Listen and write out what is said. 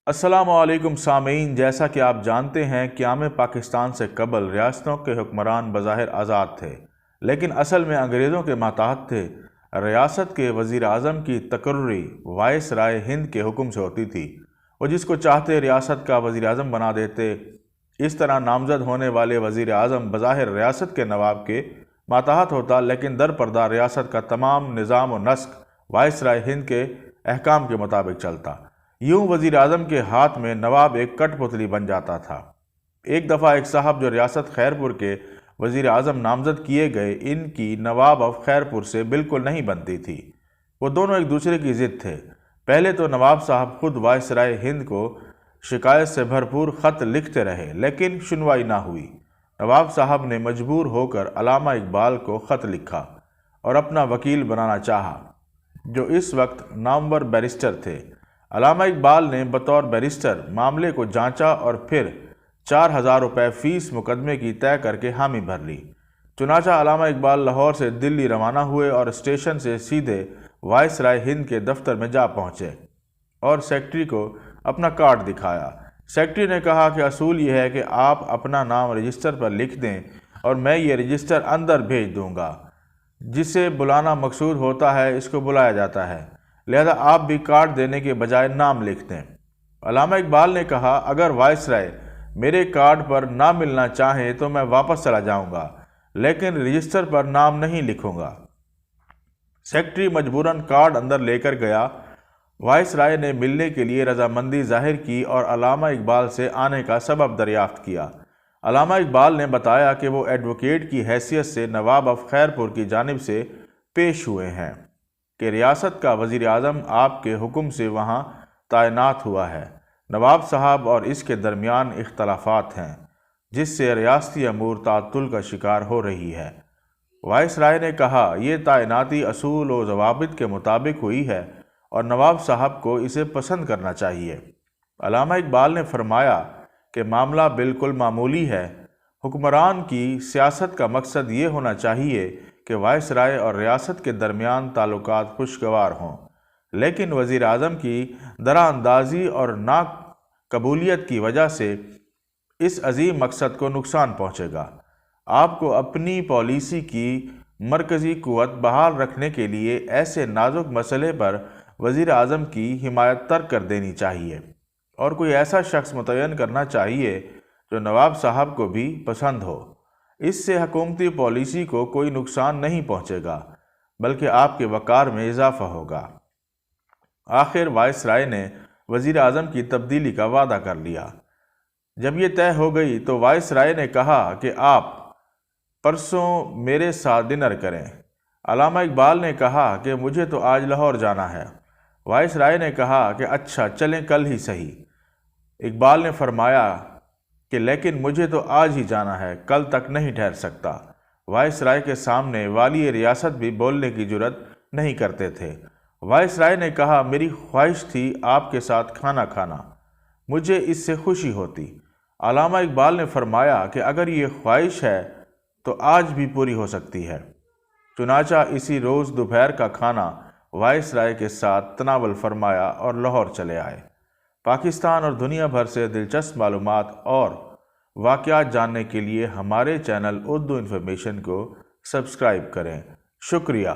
السلام علیکم سامعین، جیسا کہ آپ جانتے ہیں قیام پاکستان سے قبل ریاستوں کے حکمران بظاہر آزاد تھے، لیکن اصل میں انگریزوں کے ماتحت تھے۔ ریاست کے وزیر اعظم کی تقرری وائس رائے ہند کے حکم سے ہوتی تھی۔ وہ جس کو چاہتے ریاست کا وزیر اعظم بنا دیتے۔ اس طرح نامزد ہونے والے وزیر اعظم بظاہر ریاست کے نواب کے ماتحت ہوتا، لیکن در پردہ ریاست کا تمام نظام و نسق وائس رائے ہند کے احکام کے مطابق چلتا۔ یوں وزیر اعظم کے ہاتھ میں نواب ایک کٹ پتلی بن جاتا تھا۔ ایک دفعہ ایک صاحب جو ریاست خیرپور کے وزیر اعظم نامزد کیے گئے، ان کی نواب آف خیرپور سے بالکل نہیں بنتی تھی۔ وہ دونوں ایک دوسرے کی ضد تھے۔ پہلے تو نواب صاحب خود وائس رائے ہند کو شکایت سے بھرپور خط لکھتے رہے، لیکن سنوائی نہ ہوئی۔ نواب صاحب نے مجبور ہو کر علامہ اقبال کو خط لکھا اور اپنا وکیل بنانا چاہا، جو اس وقت نامور بیرسٹر تھے۔ علامہ اقبال نے بطور بیرسٹر معاملے کو جانچا اور پھر 4000 روپے فیس مقدمے کی طے کر کے حامی بھر لی۔ چنانچہ علامہ اقبال لاہور سے دلی روانہ ہوئے اور اسٹیشن سے سیدھے وائس رائے ہند کے دفتر میں جا پہنچے اور سیکرٹری کو اپنا کارڈ دکھایا۔ سیکرٹری نے کہا کہ اصول یہ ہے کہ آپ اپنا نام رجسٹر پر لکھ دیں اور میں یہ رجسٹر اندر بھیج دوں گا۔ جسے بلانا مقصود ہوتا ہے اس کو بلایا جاتا ہے، لہذا آپ بھی کارڈ دینے کے بجائے نام لکھ دیں۔ علامہ اقبال نے کہا، اگر وائس رائے میرے کارڈ پر نہ ملنا چاہیں تو میں واپس چلا جاؤں گا، لیکن رجسٹر پر نام نہیں لکھوں گا۔ سیکرٹری مجبوراً کارڈ اندر لے کر گیا۔ وائس رائے نے ملنے کے لیے رضامندی ظاہر کی اور علامہ اقبال سے آنے کا سبب دریافت کیا۔ علامہ اقبال نے بتایا کہ وہ ایڈوکیٹ کی حیثیت سے نواب آف خیرپور کی جانب سے پیش ہوئے ہیں کہ ریاست کا وزیر اعظم آپ کے حکم سے وہاں تعینات ہوا ہے۔ نواب صاحب اور اس کے درمیان اختلافات ہیں، جس سے ریاستی امور تعطل کا شکار ہو رہی ہے۔ وائس رائے نے کہا، یہ تعیناتی اصول و ضوابط کے مطابق ہوئی ہے اور نواب صاحب کو اسے پسند کرنا چاہیے۔ علامہ اقبال نے فرمایا کہ معاملہ بالکل معمولی ہے۔ حکمران کی سیاست کا مقصد یہ ہونا چاہیے کہ وائس رائے اور ریاست کے درمیان تعلقات خوشگوار ہوں، لیکن وزیر اعظم کی درا اندازی اور ناقبولیت کی وجہ سے اس عظیم مقصد کو نقصان پہنچے گا۔ آپ کو اپنی پالیسی کی مرکزی قوت بحال رکھنے کے لیے ایسے نازک مسئلے پر وزیر اعظم کی حمایت ترک کر دینی چاہیے اور کوئی ایسا شخص متعین کرنا چاہیے جو نواب صاحب کو بھی پسند ہو۔ اس سے حکومتی پالیسی کو کوئی نقصان نہیں پہنچے گا، بلکہ آپ کے وقار میں اضافہ ہوگا۔ آخر وائس رائے نے وزیر اعظم کی تبدیلی کا وعدہ کر لیا۔ جب یہ طے ہو گئی تو وائس رائے نے کہا کہ آپ پرسوں میرے ساتھ ڈنر کریں۔ علامہ اقبال نے کہا کہ مجھے تو آج لاہور جانا ہے۔ وائس رائے نے کہا کہ اچھا چلیں کل ہی صحیح۔ اقبال نے فرمایا کہ لیکن مجھے تو آج ہی جانا ہے، کل تک نہیں ٹھہر سکتا۔ وائس رائے کے سامنے والی ریاست بھی بولنے کی جرأت نہیں کرتے تھے۔ وائس رائے نے کہا، میری خواہش تھی آپ کے ساتھ کھانا کھانا، مجھے اس سے خوشی ہوتی۔ علامہ اقبال نے فرمایا کہ اگر یہ خواہش ہے تو آج بھی پوری ہو سکتی ہے۔ چنانچہ اسی روز دوپہر کا کھانا وائس رائے کے ساتھ تناول فرمایا اور لاہور چلے آئے۔ پاکستان اور دنیا بھر سے دلچسپ معلومات اور واقعات جاننے کے لیے ہمارے چینل اردو انفارمیشن کو سبسکرائب کریں۔ شکریہ۔